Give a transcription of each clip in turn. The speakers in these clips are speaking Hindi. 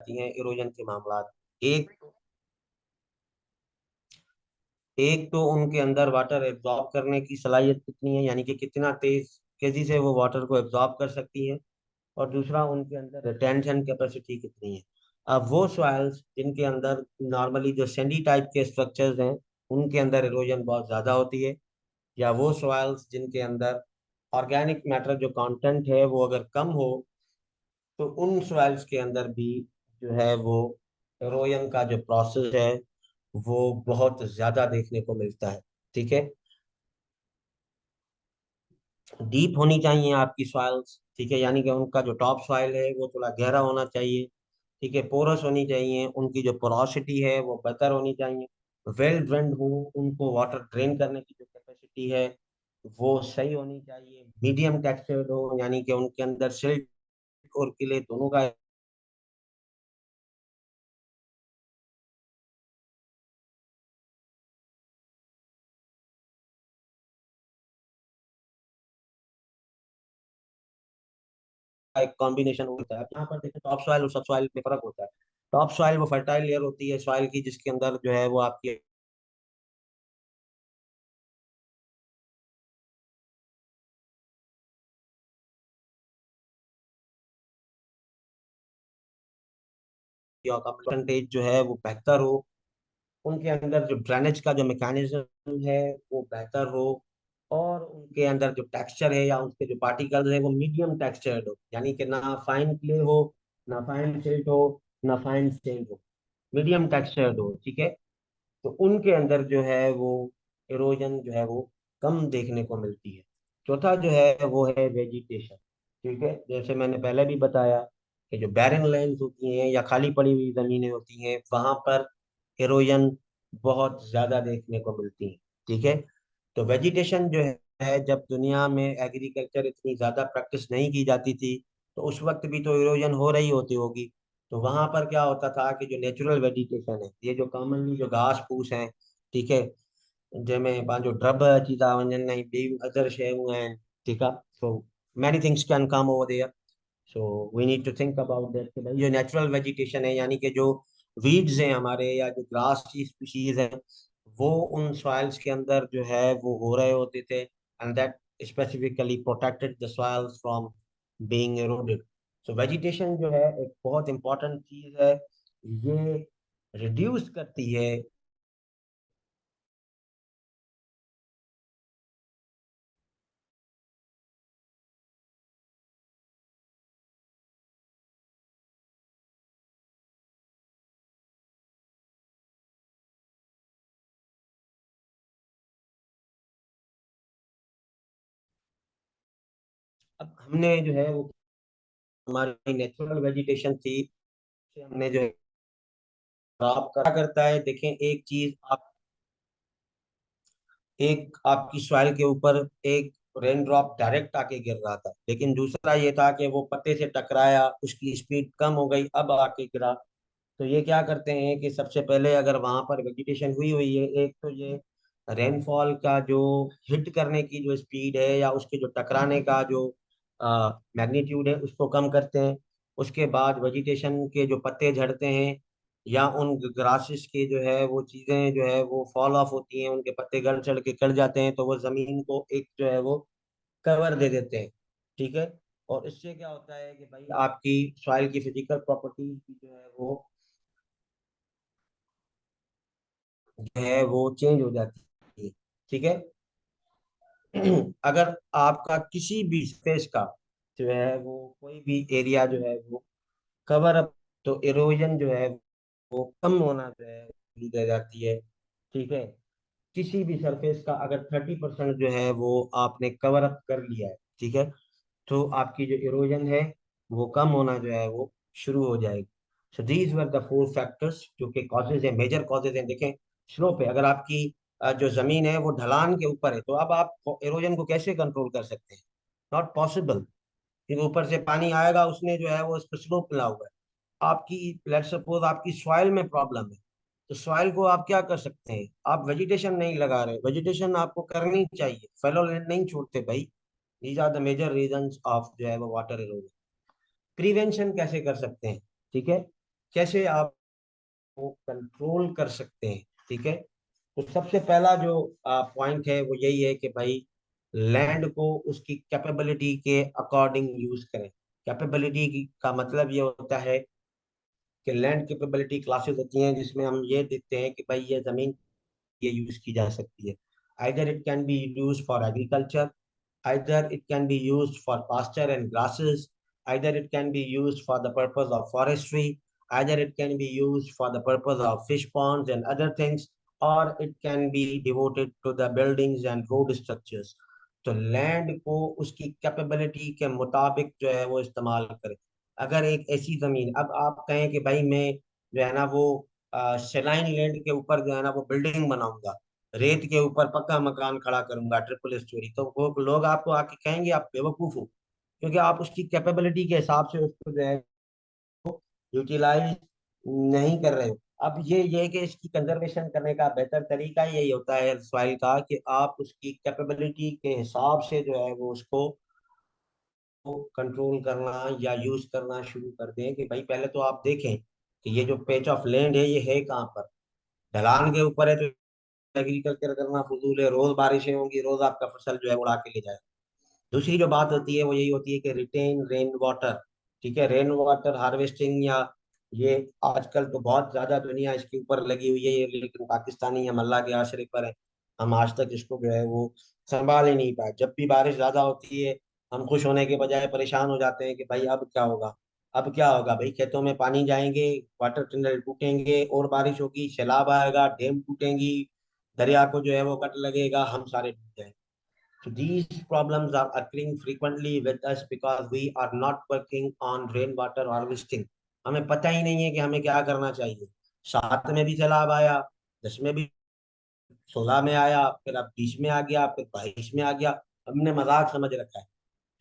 जाती हैं इरोजन के मामला। एक एक तो उनके अंदर वाटर एब्जॉर्ब करने की सलाहियत कितनी है, यानी कि कितना तेजी से वो वाटर को एब्जॉर्ब कर सकती है, और दूसरा उनके अंदर रिटेंशन कैपेसिटी कितनी है। अब वो सॉइल्स जिनके अंदर नॉर्मली जो सैंडी टाइप के स्ट्रक्चर्स हैं, उनके अंदर इरोजन बहुत ज्यादा होती है, या वो सॉइल्स जिनके अंदर ऑर्गेनिक मैटर जो कंटेंट है वो अगर कम हो, तो उन सॉइल्स के अंदर भी जो है वो इरोजन का जो प्रोसेस है वो बहुत ज्यादा देखने को मिलता है। ठीक है। डीप होनी चाहिए आपकी सॉइल्स, ठीक है, यानी कि उनका जो टॉप सॉइल है वो थोड़ा गहरा होना चाहिए। ठीक है, पोरस होनी चाहिए, उनकी जो पोरोसिटी है वो बेहतर होनी चाहिए। वेल ड्रेन्ड हो, उनको वाटर ड्रेन करने की जो कैपेसिटी है वो सही होनी चाहिए। मीडियम टेक्सचर्ड हो, यानी कि उनके अंदर सिल्ट और किले दोनों का एक कॉम्बिनेशन होता है। अब यहाँ पर देखिए टॉप सॉइल और सब सॉइल में फर्क होता है। टॉप सॉइल वो फर्टाइल लेयर होती है सॉइल की, जिसके अंदर जो है वो आपकी का परसेंटेज जो है वो बेहतर हो, उनके अंदर जो ड्रेनेज का जो मैकेनिज्म है वो बेहतर हो, और उनके अंदर जो टेक्सचर है या उसके जो पार्टिकल्स है वो मीडियम टेक्सचर्ड हो, यानी कि ना फाइन क्ले हो, ना फाइन सिल्ट हो, ना फाइन स्टेन हो, मीडियम टेक्सचर्ड हो। ठीक है। तो उनके अंदर जो है वो इरोजन जो है वो कम देखने को मिलती है। चौथा जो है वो है वेजिटेशन। ठीक है, जैसे मैंने पहले भी बताया कि जो बैरन लैंड होती हैं या खाली पड़ी हुई जमीनें होती हैं वहां पर इरोजन बहुत ज्यादा देखने को मिलती है। ठीक है। तो वेजिटेशन जो है, जब दुनिया में एग्रीकल्चर इतनी ज्यादा प्रैक्टिस नहीं की जाती थी, तो उस वक्त भी तो इरोजन हो रही होती होगी। तो वहां पर क्या होता था कि जो नेचुरल वेजिटेशन है, ये जो कॉमनली जो घास फूस है, ठीक है, जंहिंमें पंहिंजो ड्रब अची था वञनि ऐं ॿियूं अदर शयूं आहिनि। ठीकु आहे। So many things can come over there. So we need to think about that कि भाई जो नेचुरल वेजिटेशन है, यानी कि जो वीड्स हैं हमारे या जो ग्रास की स्पीशीज है, वो उन सॉइल्स के अंदर जो है वो हो रहे होते थे, and that specifically protected the soils from being eroded। So vegetation जो है एक बहुत इंपॉर्टेंट चीज है। ये रिड्यूस करती है। अब हमने जो है वो हमारी नेचुरल वेजिटेशन थी, उसे हमने जो है खराब करा करता है। देखें एक चीज, आप एक आपकी सॉइल के ऊपर एक रेन ड्रॉप डायरेक्ट आके गिर रहा था, लेकिन दूसरा ये था कि वो पत्ते से टकराया, उसकी स्पीड कम हो गई, अब आके गिरा। तो ये क्या करते हैं कि सबसे पहले अगर वहां पर वेजिटेशन हुई हुई है, एक तो ये रेनफॉल का जो हिट करने की जो स्पीड है या उसके जो टकराने का जो मैग्नीट्यूड है उसको कम करते हैं। उसके बाद वेजिटेशन के जो पत्ते झड़ते हैं या उन ग्रासेस के जो है वो चीजें जो है वो फॉल ऑफ होती हैं, उनके पत्ते गल चढ़ के कट जाते हैं, तो वो जमीन को एक जो है वो कवर दे देते हैं। ठीक है। और इससे क्या होता है कि भाई आपकी सॉइल की फिजिकल प्रॉपर्टीज भी जो है वो चेंज हो जाती है। ठीक है। अगर आपका किसी भी स्पेस का जो है वो कोई भी एरिया जो है वो कवर अप, तो इरोजन जो है वो कम होना जो है रह जाती है। ठीक है। किसी भी सरफेस का अगर 30% जो है वो आपने कवर अप कर लिया है, ठीक है, तो आपकी जो इरोजन है वो कम होना जो है वो शुरू हो जाएगी। So these were the four factors जो कि कॉजेज है, मेजर कॉजेज हैं। देखें स्लोप है, अगर आपकी जो जमीन है वो ढलान के ऊपर है, तो अब आप इरोजन को कैसे कंट्रोल कर सकते हैं? नॉट पॉसिबल, क्योंकि ऊपर से पानी आएगा, उसने जो है वो इस पर स्लोप मिला हुआ है। आपकी लेट्स सपोज आपकी सॉइल में प्रॉब्लम है, तो सॉइल को आप क्या कर सकते हैं? आप वेजिटेशन नहीं लगा रहे, वेजिटेशन आपको करनी चाहिए, फेलो लैंड नहीं छोड़ते भाई। These are the major reasons of जो है वो वाटर इरोजन। प्रिवेंशन कैसे कर सकते हैं? ठीक है। कैसे आप वो कंट्रोल कर सकते हैं। ठीक है, तो सबसे पहला जो पॉइंट है वो यही है कि भाई लैंड को उसकी कैपेबिलिटी के अकॉर्डिंग यूज करें। कैपेबिलिटी का मतलब ये होता है कि लैंड कैपेबिलिटी क्लासेस होती हैं जिसमें हम ये देखते हैं कि भाई ये जमीन ये यूज की जा सकती है। Either it can be use for agriculture, either it can be used for pasture and grasses, either it can be used for the purpose of forestry, either it can be used for the purpose of fish ponds and other things, or it can be devoted to the buildings and road structures. तो लैंड को उसकी कैपेबिलिटी के मुताबिक जो है वो इस्तेमाल करें। अगर एक ऐसी जमीन, अब आप कहें कि भाई मैं जो है ना वो सेलाइन लैंड के ऊपर जो है ना वो बिल्डिंग बनाऊंगा, रेत के ऊपर पक्का मकान खड़ा करूंगा ट्रिपल स्टोरी, तो वो लोग आपको आके कहेंगे आप बेवकूफ हो, क्योंकि आप उसकी कैपेबिलिटी के हिसाब से उसको जो है यूटिलाइज नहीं कर रहे हो। अब ये है कि इसकी कंजर्वेशन करने का बेहतर तरीका यही होता है सॉइल का, कि आप उसकी कैपेबिलिटी के हिसाब से जो है वो उसको कंट्रोल करना या यूज करना शुरू कर दें। कि भाई पहले तो आप देखें कि ये जो पेच ऑफ लैंड है ये है कहाँ पर। ढलान के ऊपर है तो एग्रीकल्चर करना फजूल है, रोज बारिशें होंगी, रोज आपका फसल जो है उड़ा के ले जाए। दूसरी जो बात होती है वो यही होती है कि रिटेन रेन वाटर। ठीक है, रेन वाटर हार्वेस्टिंग, या ये आजकल तो बहुत ज्यादा दुनिया इसके ऊपर लगी हुई है ये, लेकिन पाकिस्तानी हम अल्लाह के आश्रय पर है। हम आज तक इसको जो है वो संभाल ही नहीं पाए। जब भी बारिश ज्यादा होती है हम खुश होने के बजाय परेशान हो जाते हैं कि भाई अब क्या होगा। अब क्या होगा भाई, खेतों में पानी जाएंगे, वाटर टनल टूटेंगे, और बारिश होगी, सैलाब आएगा, डैम टूटेंगी, दरिया को जो है वो कट लगेगा, हम सारे डूब जाएंगे। So these problems are occurring frequently with us because we are not working on rainwater harvesting. हमें पता ही नहीं है कि हमें क्या करना चाहिए। 7 में भी सैलाब आया, 10 में भी, 16 में आया, फिर अब 20 में आ गया, फिर 22 में आ गया। हमने मजाक समझ रखा है।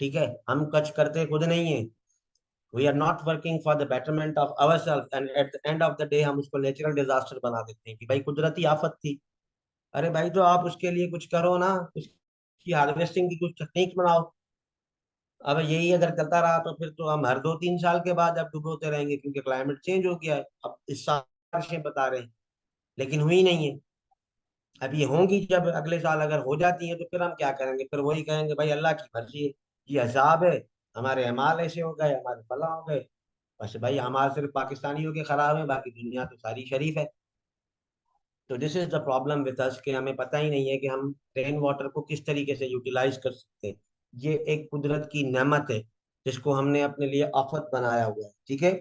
ठीक है, हम कच करते खुद नहीं है। We are not working for the betterment of our self, and at the end of the day हम उसको नेचुरल डिजास्टर बना देते हैं कि भाई कुदरती आफत थी। अरे भाई तो आप उसके लिए कुछ करो ना, उसकी हार्वेस्टिंग की कुछ टेक्निक बनाओ। अब यही अगर चलता रहा तो फिर तो हम हर 2-3 साल के बाद अब डुबोते रहेंगे, क्योंकि क्लाइमेट चेंज हो गया है। अब इस साल बारिशें बता रहे हैं लेकिन हुई नहीं है। अब ये होंगी जब अगले साल अगर हो जाती है तो फिर हम क्या करेंगे, फिर वही कहेंगे भाई अल्लाह की मर्जी है, ये हिसाब है, हमारे अमाल ऐसे हो गए, हमारे फला हो गए। बस भाई हमारे सिर्फ पाकिस्तानियों के खराब है, बाकी दुनिया तो सारी शरीफ है। तो this is the problem with us कि हमें पता ही नहीं है कि हम रेन वाटर को किस तरीके से यूटिलाइज कर सकते हैं। ये एक कुदरत की नेमत है जिसको हमने अपने लिए आफत बनाया हुआ है। ठीक है,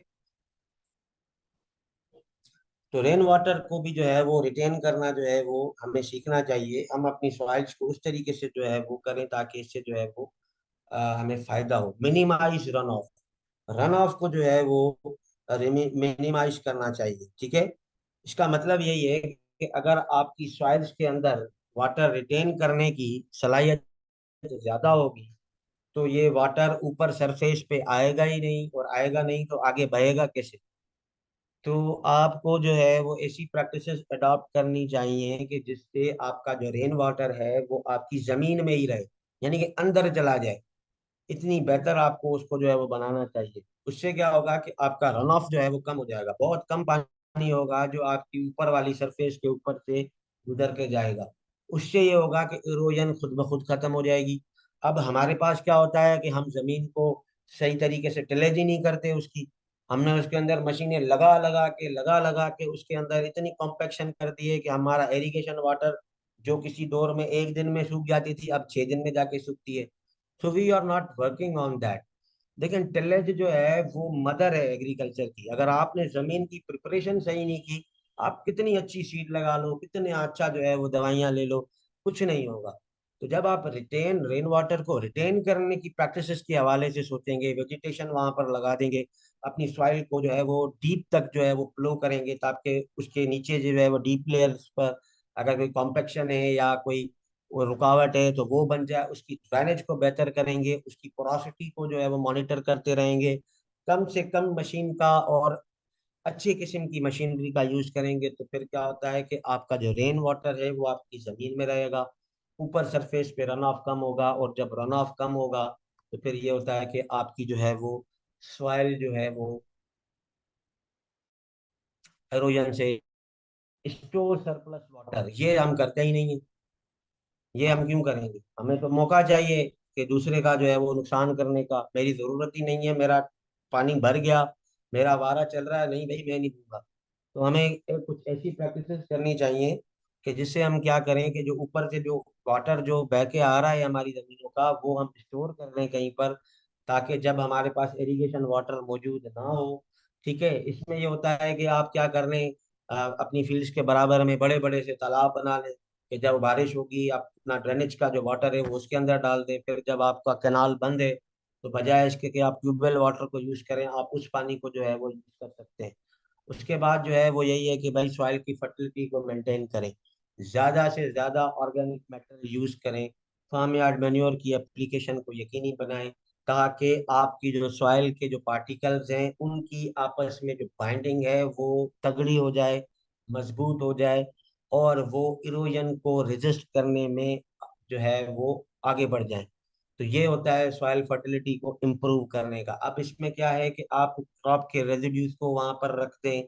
तो रेन वाटर को भी जो है वो रिटेन करना जो है वो हमें सीखना चाहिए। हम अपनी सॉइल्स को उस तरीके से जो है वो करें ताकि इससे जो है वो हमें फायदा हो। Minimize run off, run off को जो है वो मिनिमाइज करना चाहिए। ठीक है, इसका मतलब यही है कि अगर आपकी सॉइल्स के अंदर वाटर रिटेन करने की सलाहियत ज्यादा होगी तो ये वाटर ऊपर सरफेस पे आएगा ही नहीं, और आएगा नहीं तो आगे बहेगा कैसे। तो आपको जो है वो ऐसी प्रैक्टिसेस अडॉप्ट करनी चाहिए कि जिससे आपका जो रेन वाटर है वो आपकी जमीन में ही रहे, यानी कि अंदर चला जाए। इतनी बेहतर आपको उसको जो है वो बनाना चाहिए। उससे क्या होगा कि आपका रन ऑफ जो है वो कम हो जाएगा, बहुत कम पानी होगा जो आपकी ऊपर वाली सरफेस के ऊपर से गुजर के जाएगा। उससे ये होगा कि इरोजन खुद ब खुद खत्म हो जाएगी। अब हमारे पास क्या होता है कि हम जमीन को सही तरीके से टिलेज ही नहीं करते उसकी। हमने उसके अंदर मशीनें लगा लगा के उसके अंदर इतनी कॉम्पेक्शन कर दी है कि हमारा इरिगेशन वाटर जो किसी दौर में एक दिन में सूख जाती थी अब 6 दिन में जाके सूखती है। So we are not working on that. लेकिन टिलेज जो है वो मदर है एग्रीकल्चर की। अगर आपने जमीन की प्रिपरेशन सही नहीं की, आप कितनी अच्छी सीड लगा लो, कितने अच्छा जो है वो दवाइयां ले लो, कुछ नहीं होगा। तो जब आप रिटेन रेन वाटर को रिटेन करने की प्रैक्टिसेस के हवाले से सोचेंगे, वेजिटेशन वहां पर लगा देंगे, अपनी सॉइल को जो है वो डीप तक जो है वो फ्लो करेंगे, ताकि उसके नीचे जो है वो डीप लेयर्स पर अगर कोई कॉम्पेक्शन है या कोई वो रुकावट है तो वो बन जाए, उसकी ड्रेनेज को बेहतर करेंगे, उसकी पोरोसिटी को जो है वो मॉनिटर करते रहेंगे, कम से कम मशीन का और अच्छी किस्म की मशीनरी का यूज करेंगे, तो फिर क्या होता है कि आपका जो रेन वाटर है वो आपकी जमीन में रहेगा, ऊपर सरफेस पे रन ऑफ कम होगा, और जब रन ऑफ कम होगा तो फिर ये होता है कि आपकी जो है वो सॉइल जो है वो इरोजन से। स्टोर सरप्लस वाटर, ये हम करते ही नहीं है। ये हम क्यों करेंगे? हमें तो मौका चाहिए कि दूसरे का जो है वो नुकसान करने का। मेरी जरूरत ही नहीं है, मेरा पानी भर गया, मेरा वारा चल रहा है, नहीं भाई मैं नहीं दूंगा। तो हमें कुछ ऐसी प्रैक्टिसेस करनी चाहिए कि जिससे हम क्या करें कि जो ऊपर से जो वाटर जो बह के आ रहा है हमारी जमीनों का, वो हम स्टोर कर लें कहीं पर, ताकि जब हमारे पास इरिगेशन वाटर मौजूद ना हो। ठीक है, इसमें ये होता है कि आप क्या कर लें, अपनी फील्ड्स के बराबर में बड़े बड़े से तालाब बना लें, कि जब बारिश होगी आप अपना ड्रेनेज का जो वाटर है वो उसके अंदर डाल दें। फिर जब आपका कैनाल बंद है, तो बजाय इसके कि आप ट्यूबवेल वाटर को यूज करें, आप उस पानी को जो है वो यूज कर सकते हैं। उसके बाद जो है वो यही है कि भाई सॉइल की फर्टिलिटी को मेंटेन करें, ज्यादा से ज्यादा ऑर्गेनिक मैटर यूज करें, फार्म यार्ड मैन्योर की एप्लीकेशन को यकीनी बनाएं, ताकि आपकी जो सॉइल के जो पार्टिकल्स हैं उनकी आपस में जो बाइंडिंग है वो तगड़ी हो जाए, मजबूत हो जाए, और वो इरोजन को रेजिस्ट करने में जो है वो आगे बढ़ जाए। तो ये होता है सॉइल फर्टिलिटी को इम्प्रूव करने का। अब इसमें क्या है कि आप क्रॉप के रेजिड्यूज को वहां पर रख दें,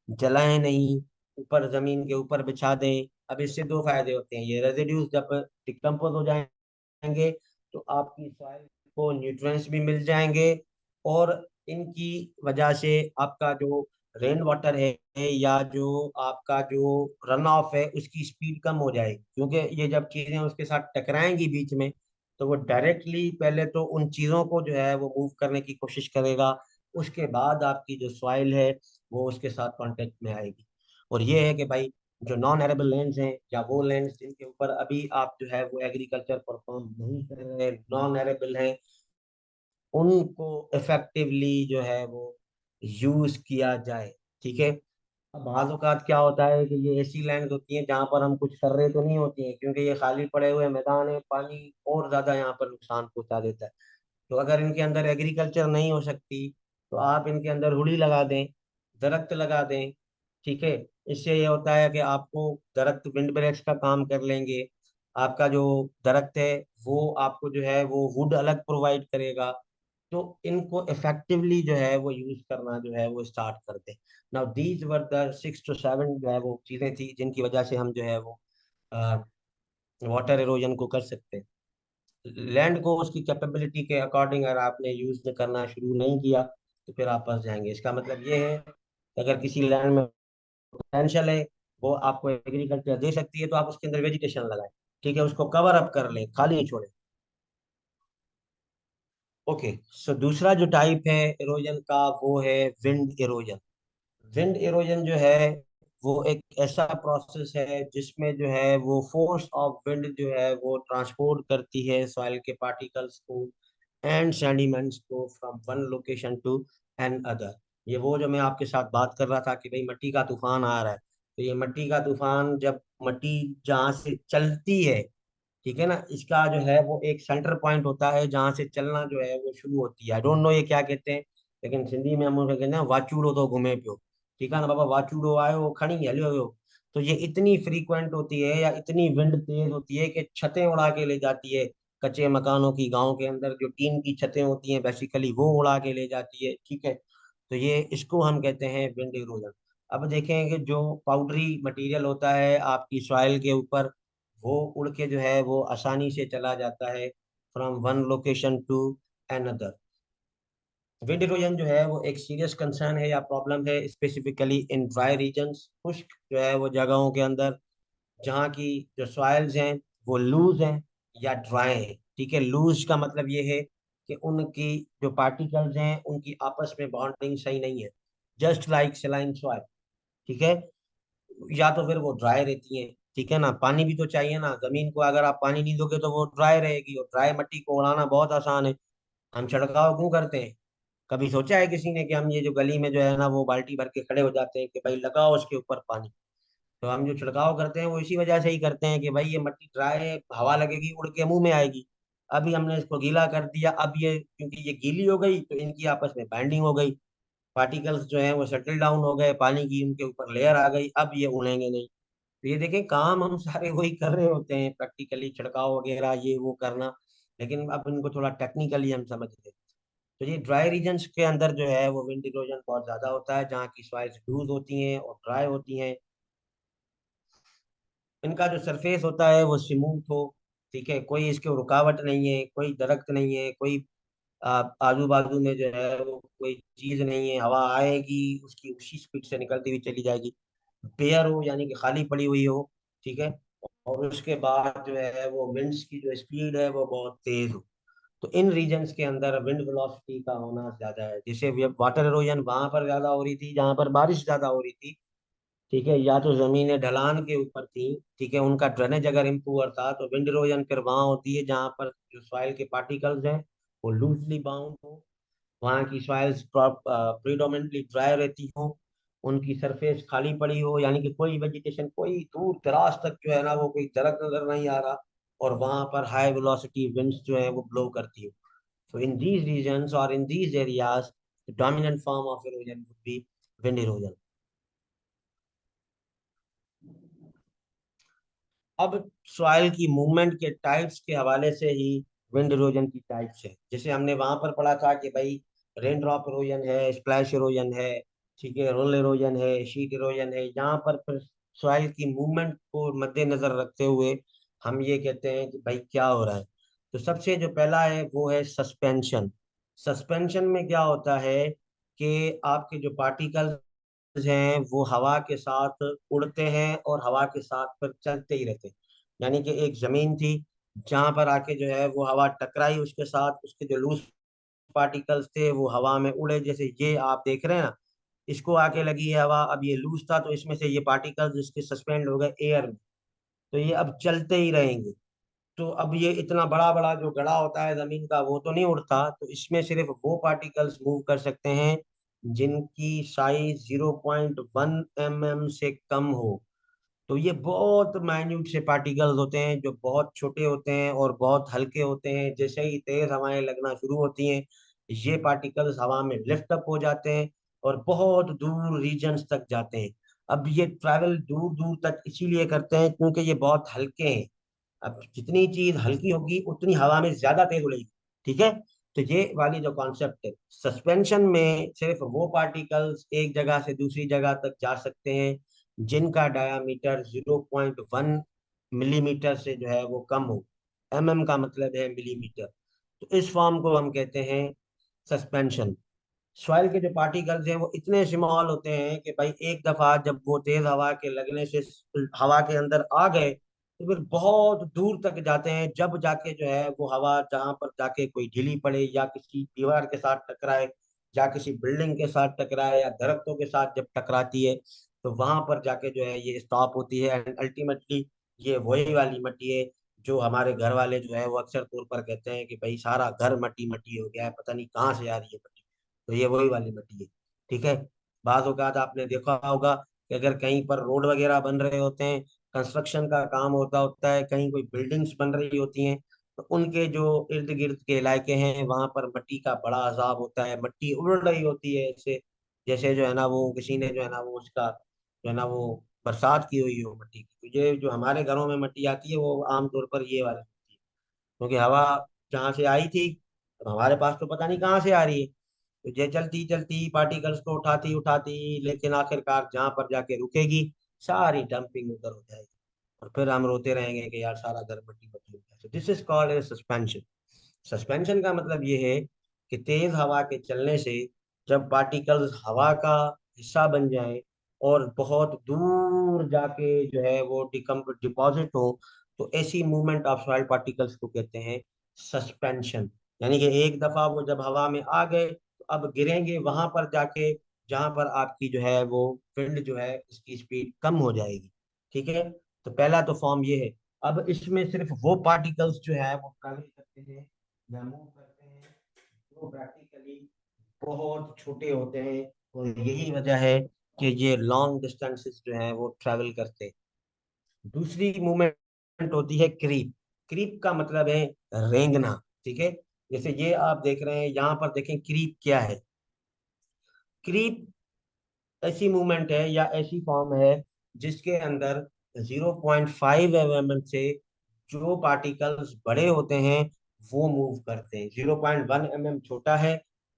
जलाएं नहीं, ऊपर जमीन के ऊपर बिछा दें। अब इससे दो फायदे होते हैं, ये रेजिड्यूज जब डिकम्पोज हो जाएंगे तो आपकी सॉइल को न्यूट्रिएंट्स भी मिल जाएंगे, और इनकी वजह से आपका जो रेन वाटर है या जो आपका जो रन ऑफ है उसकी स्पीड कम हो जाएगी, क्योंकि ये जब चीजें उसके साथ टकराएंगी बीच में, तो वो डायरेक्टली पहले तो उन चीजों को जो है वो मूव करने की कोशिश करेगा, उसके बाद आपकी जो सॉइल है वो उसके साथ कांटेक्ट में आएगी। और ये है कि भाई जो नॉन एरेबल लैंड्स हैं या वो लैंड्स जिनके ऊपर अभी आप जो है वो एग्रीकल्चर परफॉर्म नहीं कर रहे, नॉन एरेबल हैं, उनको इफेक्टिवली जो है वो यूज किया जाए। ठीक है। अब बाज़ औक़ात क्या होता है कि ये ऐसी लैंड होती हैं जहाँ पर हम कुछ कर रहे तो नहीं होती हैं, क्योंकि ये खाली पड़े हुए मैदान है, पानी और ज्यादा यहाँ पर नुकसान पहुंचा देता है। तो अगर इनके अंदर एग्रीकल्चर नहीं हो सकती, तो आप इनके अंदर हुड़ी लगा दें, दरख्त लगा दें। ठीक है। इससे ये होता है कि आपको दरख्त विंड ब्रेक्स का काम कर लेंगे। आपका जो दरख्त है वो आपको जो है वो वुड अलग प्रोवाइड करेगा। तो इनको इफेक्टिवली जो है वो यूज करना जो है वो स्टार्ट कर दें। Now these were the 6 to 7 जो है वो चीजें थी जिनकी वजह से हम जो है वो वाटर इरोजन को कर सकते हैं। लैंड को उसकी कैपेबिलिटी के अकॉर्डिंग अगर आपने यूज करना शुरू नहीं किया, तो फिर आप फंस जाएंगे। इसका मतलब ये है कि अगर किसी लैंड में पोटेंशियल है, वो आपको एग्रीकल्चर दे सकती है, तो आप उसके अंदर वेजिटेशन लगाएं। ठीक है, उसको कवर अप कर लें, खाली नहीं छोड़ें। ओके, सो दूसरा जो टाइप है इरोजन का वो है विंड इरोजन। विंड इरोजन जो है वो एक ऐसा प्रोसेस है जिसमें जो है वो फोर्स ऑफ विंड जो है वो ट्रांसपोर्ट करती है सॉइल के पार्टिकल्स को एंड सेडिमेंट्स को from one location to another. ये वो जो मैं आपके साथ बात कर रहा था कि भाई मिट्टी का तूफान आ रहा है, तो ये मिट्टी का तूफान जब मिट्टी जहाँ से चलती है, ठीक है ना, इसका जो है वो एक सेंटर पॉइंट होता है जहाँ से चलना जो है वो शुरू होती है। आई डोंट नो ये क्या कहते हैं, लेकिन सिंधी में हम उसे कहते हैं वाचूड़ो तो घूमे पियो। ठीक है ना बाबा, वाचूड़ो आयो खड़ी हलियो यो। तो ये इतनी फ्रीक्वेंट होती है या इतनी विंड तेज होती है कि छतें उड़ा के ले जाती है। कच्चे मकानों की, गांव के अंदर जो टीन की छतें होती हैं बेसिकली, वो उड़ा के ले जाती है। ठीक है। तो ये इसको हम कहते हैं विंड इरोजन। अब देखें कि जो पाउडरी मटेरियल होता है आपकी सॉइल के ऊपर, वो उड़ के जो है वो आसानी से चला जाता है from one location to another. Wind erosion जो है वो एक सीरियस कंसर्न है या प्रॉब्लम है स्पेसिफिकली इन ड्राई रीजन्स, खुश्क जो है वो जगहों के अंदर, जहाँ की जो सॉइल्स हैं वो लूज हैं या ड्राई हैं। ठीक है, लूज का मतलब ये है कि उनकी जो पार्टिकल्स हैं उनकी आपस में बॉन्डिंग सही नहीं है, जस्ट लाइक सेलाइन सॉइल। ठीक है। या तो फिर वो ड्राई रहती है। ठीक है ना, पानी भी तो चाहिए ना, जमीन को अगर आप पानी नहीं दोगे तो वो ड्राई रहेगी, और ड्राई मिट्टी को उड़ाना बहुत आसान है। हम छिड़काव क्यों करते हैं? कभी सोचा है किसी ने कि हम ये जो गली में जो है ना वो बाल्टी भर के खड़े हो जाते हैं कि भाई लगाओ उसके ऊपर पानी? तो हम जो छिड़काव करते हैं वो इसी वजह से ही करते हैं कि भाई ये मिट्टी ड्राई है, हवा लगेगी उड़ के मुंह में आएगी। अभी हमने इसको गीला कर दिया, अब ये क्योंकि ये गीली हो गई तो इनकी आपस में बाइंडिंग हो गई, पार्टिकल्स जो है वो सेटल डाउन हो गए, पानी की उनके ऊपर लेयर आ गई, अब ये उड़ेंगे नहीं। तो ये देखें, काम हम सारे वही कर रहे होते हैं प्रैक्टिकली, छिड़काव वगैरह ये वो करना, लेकिन अब इनको थोड़ा टेक्निकली हम समझ रहे हैं। तो ये ड्राई रीजन्स के अंदर जो है वो विंड इरोजन बहुत ज्यादा होता है, जहाँ की सॉइल्स लूज होती हैं और ड्राई होती हैं। इनका जो सरफेस होता है वो स्मूथ हो, ठीक है, कोई इसके रुकावट नहीं है, कोई दरख्त नहीं है, कोई आजू बाजू में जो है वो कोई चीज नहीं है, हवा आएगी उसकी उसी स्पीड से निकलती हुई चली जाएगी। पेयर हो यानी कि खाली पड़ी हुई हो, ठीक है, और उसके बाद जो है वो विंड्स की जो स्पीड है वो बहुत तेज हो। तो इन रीजन्स के अंदर विंड वेलोसिटी का होना ज्यादा है। जैसे वाटर इरोजन वहां पर ज्यादा हो रही थी जहां पर बारिश ज्यादा हो रही थी, ठीक है, या तो जमीनें ढलान के ऊपर थी, ठीक है, उनका ड्रेनेज अगर इम्पूर था, तो विंड इरोजन फिर वहां होती है जहां पर जो सॉइल के पार्टिकल्स हैं वो लूजली बाउंड हो, वहाँ की सॉइल्स प्रीडोमिनेटली ड्राई रहती हो, उनकी सरफेस खाली पड़ी हो, यानी कि कोई वेजिटेशन, कोई दूर दराज तक जो है ना वो कोई दरख्त नजर नहीं आ रहा, और वहां पर हाई वेलोसिटी विंड्स जो है वो ब्लो करती हो। So in these regions or in these areas, the dominant form of erosion would be wind erosion. अब सॉइल की मूवमेंट के टाइप्स के हवाले से ही विंड इरोजन की टाइप्स है। जैसे हमने वहां पर पढ़ा था कि भाई रेन ड्रॉप इरोजन है, स्प्लैश इरोजन है, ठीक है, रोल इरोजन है, शीट इरोजन है। यहाँ पर फिर सॉइल की मूवमेंट को मद्देनजर रखते हुए हम ये कहते हैं कि भाई क्या हो रहा है। तो सबसे जो पहला है वो है सस्पेंशन। सस्पेंशन में क्या होता है कि आपके जो पार्टिकल्स हैं वो हवा के साथ उड़ते हैं और हवा के साथ फिर चलते ही रहते हैं। यानी कि एक जमीन थी जहां पर आके जो है वो हवा टकराई, उसके साथ उसके जो लूज पार्टिकल्स थे वो हवा में उड़े। जैसे ये आप देख रहे हैं ना, इसको आके लगी है हवा, अब ये लूज था तो इसमें से ये पार्टिकल्स इसके सस्पेंड हो गए एयर में, तो ये अब चलते ही रहेंगे। तो अब ये इतना बड़ा बड़ा जो गड़ा होता है जमीन का वो तो नहीं उड़ता, तो इसमें सिर्फ वो पार्टिकल्स मूव कर सकते हैं जिनकी साइज 0.1 mm से कम हो। तो ये बहुत माइन्यूट से पार्टिकल्स होते हैं जो बहुत छोटे होते हैं और बहुत हल्के होते हैं। जैसे ही तेज हवाएं लगना शुरू होती हैं, ये पार्टिकल्स हवा में लिफ्ट अप हो जाते हैं और बहुत दूर रीजन्स तक जाते हैं। अब ये ट्रैवल दूर दूर तक इसीलिए करते हैं क्योंकि ये बहुत हल्के हैं। अब जितनी चीज हल्की होगी उतनी हवा में ज्यादा तेज उड़ेगी, ठीक है। तो ये वाली जो कॉन्सेप्ट है, सस्पेंशन में सिर्फ वो पार्टिकल्स एक जगह से दूसरी जगह तक जा सकते हैं जिनका डायामीटर 0.1 मिलीमीटर से जो है वो कम हो। का मतलब है मिलीमीटर। तो इस फॉर्म को हम कहते हैं सस्पेंशन। सॉइल के जो पार्टिकल्स हैं वो इतने स्मॉल होते हैं कि भाई एक दफा जब वो तेज हवा के लगने से हवा के अंदर आ गए तो फिर बहुत दूर तक जाते हैं, जब जाके जो है वो हवा जहां पर जाके कोई ढीली पड़े या किसी दीवार के साथ टकराए या किसी बिल्डिंग के साथ टकराए या दरख्तों के साथ जब टकराती है, तो वहां पर जाके जो है ये स्टॉप होती है। एंड अल्टीमेटली ये वही वाली मिट्टी है जो हमारे घर वाले जो है वो अक्सर तौर पर कहते हैं कि भाई सारा घर मट्टी मट्टी हो गया है, पता नहीं कहाँ से आ रही है मिट्टी। तो ये वही वाली मिट्टी है, ठीक है। बात औकात आपने देखा होगा कि अगर कहीं पर रोड वगैरह बन रहे होते हैं, कंस्ट्रक्शन का काम होता होता है, कहीं कोई बिल्डिंग्स बन रही होती हैं, तो उनके जो इर्द गिर्द के इलाके हैं वहां पर मिट्टी का बड़ा अजाब होता है। मिट्टी उड़ रही होती है ऐसे जैसे जो है ना वो किसी ने जो है ना वो उसका जो है ना वो बरसात की हुई हो मिट्टी की। तो ये जो हमारे घरों में मिट्टी आती है वो आमतौर पर ये वाली होती है, क्योंकि हवा जहाँ से आई थी अब हमारे पास तो पता नहीं कहाँ से आ रही है। तो ये चलती चलती पार्टिकल्स को उठाती उठाती लेकिन आखिरकार जहां पर जाके रुकेगी सारी डंपिंग उधर हो जाएगी, और फिर हम रोते रहेंगे कि यार सारा घर मट्टी मट्टी हो गया। This is called as suspension. Suspension का मतलब ये है कि तेज हवा के चलने से जब पार्टिकल्स हवा का हिस्सा बन जाएं और बहुत दूर जाके जो है वो डिपॉजिट हो, तो ऐसी मूवमेंट ऑफ सॉइल पार्टिकल्स को कहते हैं सस्पेंशन। यानी कि एक दफा वो जब हवा में आ गए तो अब गिरेंगे वहां पर जाके जहां पर आपकी जो है वो विंड जो है उसकी स्पीड कम हो जाएगी, ठीक है। तो पहला तो फॉर्म ये है। अब इसमें सिर्फ वो पार्टिकल्स जो है वो ट्रैवल करते हैं या मूव करते हैं जो प्रैक्टिकली बहुत छोटे होते हैं, और यही वजह है कि ये लॉन्ग डिस्टेंसेस जो है वो ट्रैवल करते हैं। दूसरी मूवमेंट होती है क्रीप। क्रीप का मतलब है रेंगना, ठीक है। जैसे ये आप देख रहे हैं यहाँ पर, देखें क्रीप क्या है। क्रीप ऐसी मूवमेंट है या ऐसी फॉर्म है जिसके अंदर 0.5 mm से जो पार्टिकल्स बड़े होते हैं वो मूव करते हैं। 0.1 mm छोटा है,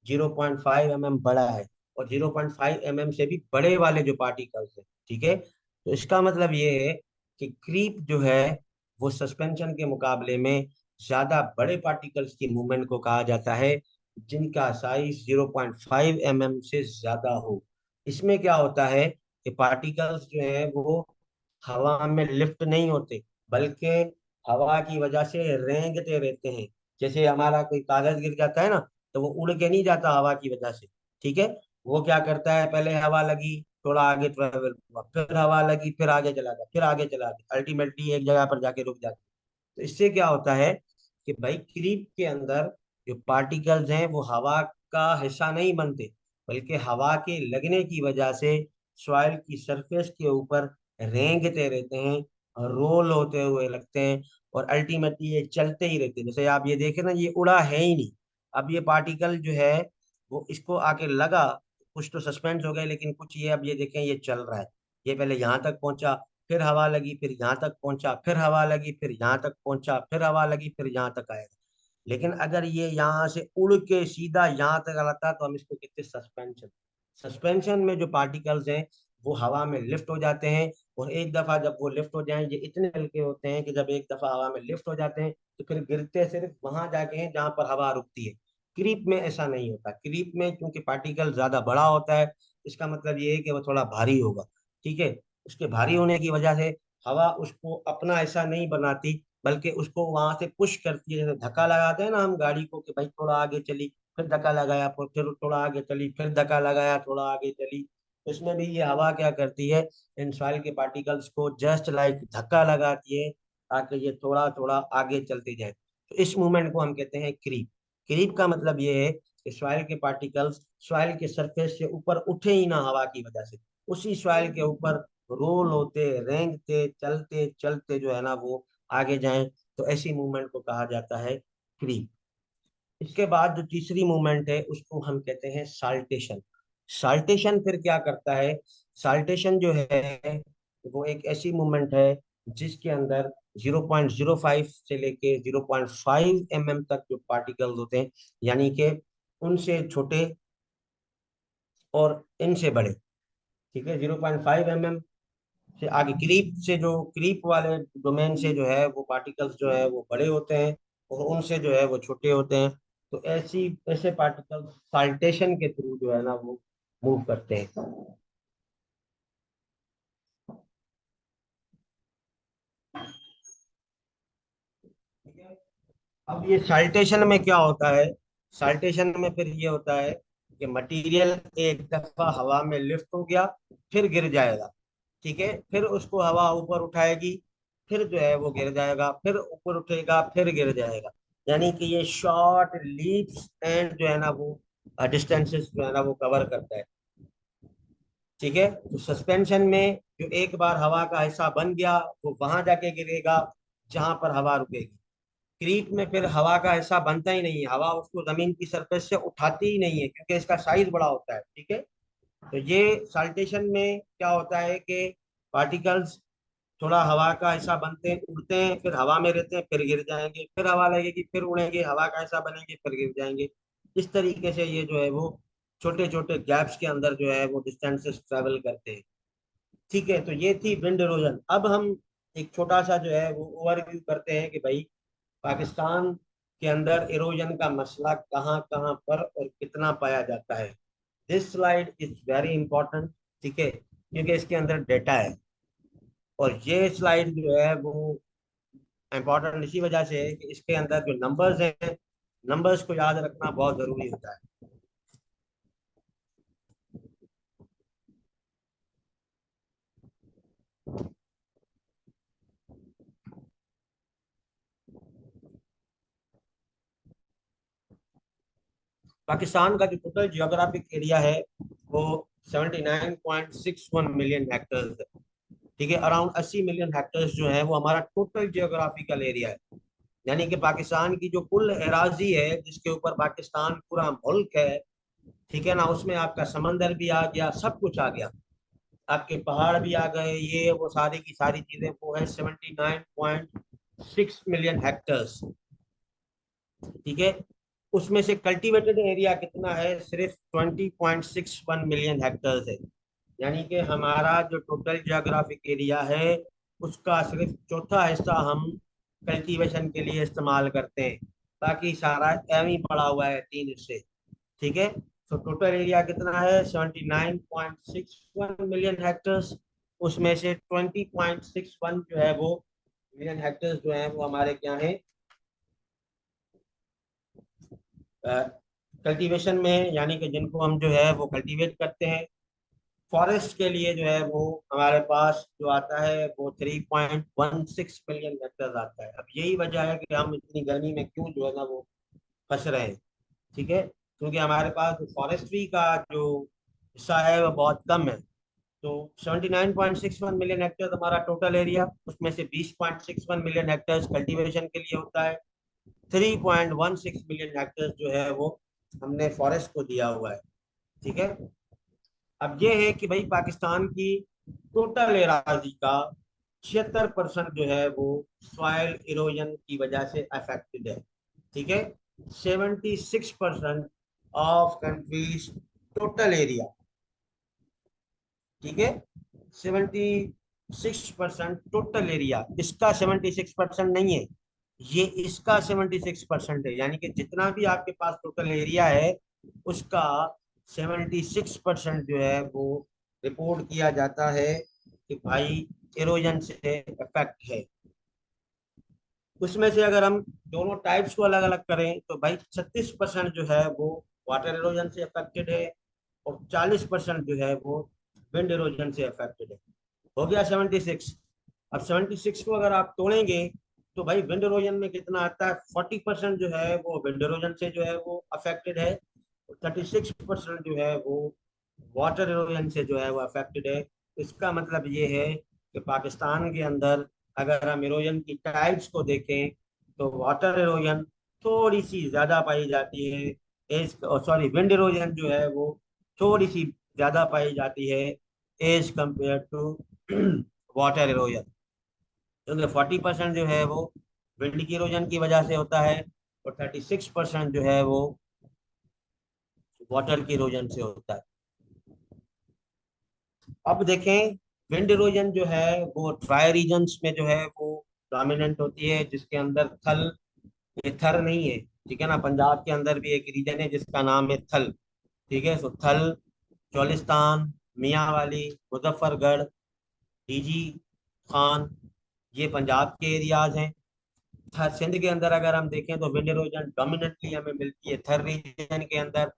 0.5 mm बड़ा है, और 0.5 mm से भी बड़े वाले जो पार्टिकल्स हैं, ठीक है। तो इसका मतलब ये है कि क्रीप जो है वो सस्पेंशन के मुकाबले में ज्यादा बड़े पार्टिकल्स की मूवमेंट को कहा जाता है, जिनका साइज 0.5 mm से ज्यादा हो। इसमें क्या होता है कि पार्टिकल्स जो है वो हवा में लिफ्ट नहीं होते, बल्कि हवा की वजह से रेंगते रहते हैं। जैसे हमारा कोई कागज गिर जाता है ना, तो वो उड़ के नहीं जाता हवा की वजह से, ठीक है। वो क्या करता है, पहले हवा लगी, थोड़ा आगे ट्रेवल हुआ, फिर हवा लगी, फिर आगे चला गया, फिर आगे चला गया, अल्टीमेटली एक जगह पर जाके रुक जाता है। तो इससे क्या होता है कि भाई क्रीप के अंदर जो पार्टिकल्स हैं वो हवा का हिस्सा नहीं बनते, बल्कि हवा के लगने की वजह से सॉइल की सरफेस के ऊपर रेंगते रहते हैं और रोल होते हुए लगते हैं, और अल्टीमेटली ये चलते ही रहते हैं। जैसे आप ये देखें ना, ये उड़ा है ही नहीं। अब ये पार्टिकल जो है वो इसको आके लगा, कुछ तो सस्पेंड हो गए, लेकिन कुछ ये, अब ये देखें ये चल रहा है। ये पहले यहाँ तक पहुंचा, फिर हवा लगी, फिर यहाँ तक पहुंचा, फिर हवा लगी, फिर यहाँ तक पहुंचा, फिर हवा लगी, फिर यहाँ तक आएगा। लेकिन अगर ये यहाँ से उड़ के सीधा यहाँ तक आता तो हम इसको कहते हैं सस्पेंशन। सस्पेंशन में जो पार्टिकल्स हैं वो हवा में लिफ्ट हो जाते हैं, और एक दफा जब वो लिफ्ट हो जाएं, ये इतने हल्के होते हैं कि जब एक दफा हवा में लिफ्ट हो जाते हैं तो फिर गिरते सिर्फ वहां जाके हैं जहां पर हवा रुकती है। क्रीप में ऐसा नहीं होता। क्रीप में क्योंकि पार्टिकल ज्यादा बड़ा होता है, इसका मतलब ये है कि वो थोड़ा भारी होगा, ठीक है। उसके भारी होने की वजह से हवा उसको अपना ऐसा नहीं बनाती, बल्कि उसको वहां से पुश करती है। जैसे धक्का लगाते हैं ना हम गाड़ी को कि भाई थोड़ा आगे चली, फिर धक्का लगाया, फिर थोड़ा आगे चली, फिर धक्का लगाया, थोड़ा आगे चली। तो इसमें भी ये हवा क्या करती है, इन सॉइल के पार्टिकल्स को जस्ट लाइक धक्का लगाती है, ताकि ये थोड़ा थोड़ा आगे चलते जाए। तो इस मूवमेंट को हम कहते हैं क्रीप। क्रीप का मतलब ये है कि सॉइल के पार्टिकल्स सॉइल के सरफेस से ऊपर उठे ही ना हवा की वजह से, उसी सॉइल के ऊपर रोल होते, रेंगते, चलते चलते जो है ना वो आगे जाएं। तो ऐसी मूवमेंट को कहा जाता है क्रीप। इसके बाद जो तीसरी मूवमेंट है उसको हम कहते हैं साल्टेशन। साल्टेशन फिर क्या करता है, साल्टेशन जो है वो एक ऐसी मूवमेंट है जिसके अंदर 0.05 से लेके 0.5 mm तक जो पार्टिकल्स होते हैं, यानी कि उनसे छोटे और इनसे बड़े, ठीक है। 0.5 mm से आगे क्रीप से, जो क्रीप वाले डोमेन से जो है वो पार्टिकल्स जो है वो बड़े होते हैं, और उनसे जो है वो छोटे होते हैं। तो ऐसे पार्टिकल्स साल्टेशन के थ्रू जो है ना वो मूव करते हैं। ठीक है। अब ये साल्टेशन में क्या होता है, साल्टेशन में फिर ये होता है कि मटेरियल एक दफा हवा में लिफ्ट हो गया, फिर गिर जाएगा, ठीक है। फिर उसको हवा ऊपर उठाएगी, फिर जो है वो गिर जाएगा, फिर ऊपर उठेगा, फिर गिर जाएगा। यानी कि ये शॉर्ट लीप्स एंड जो है ना वो डिस्टेंसेस जो है ना वो कवर करता है, ठीक है। तो सस्पेंशन में जो एक बार हवा का हिस्सा बन गया वो वहां जाके गिरेगा जहां पर हवा रुकेगी। क्रीप में फिर हवा का हिस्सा बनता ही नहीं है, हवा उसको जमीन की सरफेस से उठाती ही नहीं है, क्योंकि इसका साइज बड़ा होता है, ठीक है। तो ये साल्टेशन में क्या होता है कि पार्टिकल्स थोड़ा हवा का हिस्सा बनते हैं, उड़ते हैं, फिर हवा में रहते हैं, फिर गिर जाएंगे, फिर हवा लगेगी, फिर उड़ेंगे, हवा का हिस्सा बनेंगे, फिर गिर जाएंगे। इस तरीके से ये जो है वो छोटे छोटे गैप्स के अंदर जो है वो डिस्टेंसेस ट्रेवल करते हैं, ठीक है। तो ये थी विंड इरोजन। अब हम एक छोटा सा जो है वो ओवरव्यू करते हैं कि भाई पाकिस्तान के अंदर इरोजन का मसला कहाँ कहाँ पर और कितना पाया जाता है। This slide is very important, ठीक है, क्योंकि इसके अंदर डेटा है। और ये स्लाइड जो है वो इम्पोर्टेंट इसी वजह से है कि इसके अंदर जो नंबर्स हैं, नंबर्स को याद रखना बहुत जरूरी होता है। पाकिस्तान का जो टोटल जियोग्राफिक एरिया है वो 79.61 मिलियन हेक्टर्स है, ठीक है। अराउंड 80 मिलियन हेक्टर्स जो है वो हमारा टोटल जियोग्राफिकल एरिया है। यानी कि पाकिस्तान की जो कुल एराजी है जिसके ऊपर पाकिस्तान पूरा मुल्क है, ठीक है ना, उसमें आपका समंदर भी आ गया, सब कुछ आ गया, आपके पहाड़ भी आ गए, ये वो सारी की सारी चीजें, वो है 79.6 मिलियन हेक्टर्स, ठीक है। उसमें से कल्टीवेटेड एरिया कितना है, सिर्फ 20.61 मिलियन हेक्टेयर है। यानी कि हमारा जो टोटल जियोग्राफिक एरिया है उसका सिर्फ चौथा हिस्सा हम कल्टीवेशन के लिए इस्तेमाल करते हैं, बाकी सारा एवं ही पड़ा हुआ है 3 हिस्से। ठीक है, तो टोटल एरिया कितना है, 79.61 मिलियन हेक्टेयर। उसमें से 20.61 जो है वो मिलियन हेक्टेयर जो है वो हमारे क्या है, कल्टीवेशन में, यानी कि जिनको हम जो है वो कल्टीवेट करते हैं। फॉरेस्ट के लिए जो है वो हमारे पास जो आता है वो 3.16 मिलियन हेक्टेयर आता है। अब यही वजह है कि हम इतनी गर्मी में क्यों जो है ना वो फंस रहे हैं। ठीक है, क्योंकि हमारे पास फॉरेस्ट्री का जो हिस्सा है वो बहुत कम है। तो 79.61 मिलियन हेक्टेयर हमारा टोटल एरिया, उसमें से 20.61 मिलियन हेक्टेयर कल्टीवेशन के लिए होता है। 3.16 मिलियन हेक्टेयर जो है वो हमने फॉरेस्ट को दिया हुआ है। ठीक है, अब ये है कि भाई पाकिस्तान की टोटल एराजी का 76% जो है वो सॉइल इरोजन की वजह से अफेक्टेड है। ठीक है, 76% ऑफ कंट्रीज टोटल एरिया। ठीक है, 76% टोटल एरिया, इसका 76% नहीं है, ये इसका 76% है। यानी कि जितना भी आपके पास टोटल एरिया है उसका 76% जो है वो रिपोर्ट किया जाता है कि भाई इरोजन से इफेक्ट है। उसमें से अगर हम दोनों टाइप्स को अलग अलग करें तो भाई 36% जो है वो वाटर इरोजन से अफेक्टेड है, और 40% जो है वो विंड इरोजन से अफेक्टेड है। हो गया 76। अब 76 को अगर आप तोड़ेंगे तो भाई विंड इरोजन में कितना आता है, 40% जो है वो विंड इरोजन से जो है वो अफेक्टेड है, और 36% जो है वो वाटर इरोजन से जो है वो अफेक्टेड है। इसका मतलब ये है कि पाकिस्तान के अंदर अगर हम इरोजन की टाइप्स को देखें तो वाटर इरोजन थोड़ी सी ज्यादा पाई जाती है, एज सॉरी विंड इरोजन जो है वो थोड़ी सी ज्यादा पाई जाती है as compare to water erosion. क्योंकि 40% जो है वो विंड की इरोजन की वजह से होता है, और 36% जो है वो वाटर की इरोजन से होता है। अब देखें, विंड इरोजन जो है वो ड्राई रीजन्स में जो है वो डोमिनेंट होती है, जिसके अंदर थल, ये थर नहीं है। ठीक है ना, पंजाब के अंदर भी एक रीजन है जिसका नाम है थल। ठीक है, तो थल, चोलिस्तान, मियांवाली, मुजफ्फरगढ़, डीजी खान, ये पंजाब के एरियाज हैं। सिंध के अंदर अगर हम देखें तो विंड इरोजन डोमिनेटली हमें मिलती है थर रीजन के अंदर।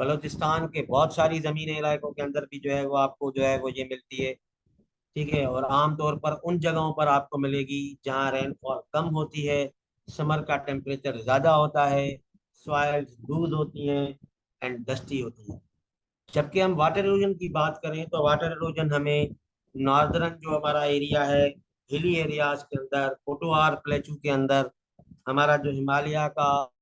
बलूचिस्तान के बहुत सारी जमीनी इलाकों के अंदर भी जो है वो आपको जो है वो ये मिलती है। ठीक है, और आमतौर पर उन जगहों पर आपको मिलेगी जहाँ रेनफॉल कम होती है, समर का टेम्परेचर ज़्यादा होता है, सॉइल्स लूज होती हैं एंड डस्टी होती हैं। जबकि हम वाटर इरोजन की बात करें तो वाटर इरोजन हमें नॉर्दर्न जो हमारा एरिया है, हिली एरियाज के अंदर, कोटोआर प्लेटू के अंदर, हमारा जो हिमालय का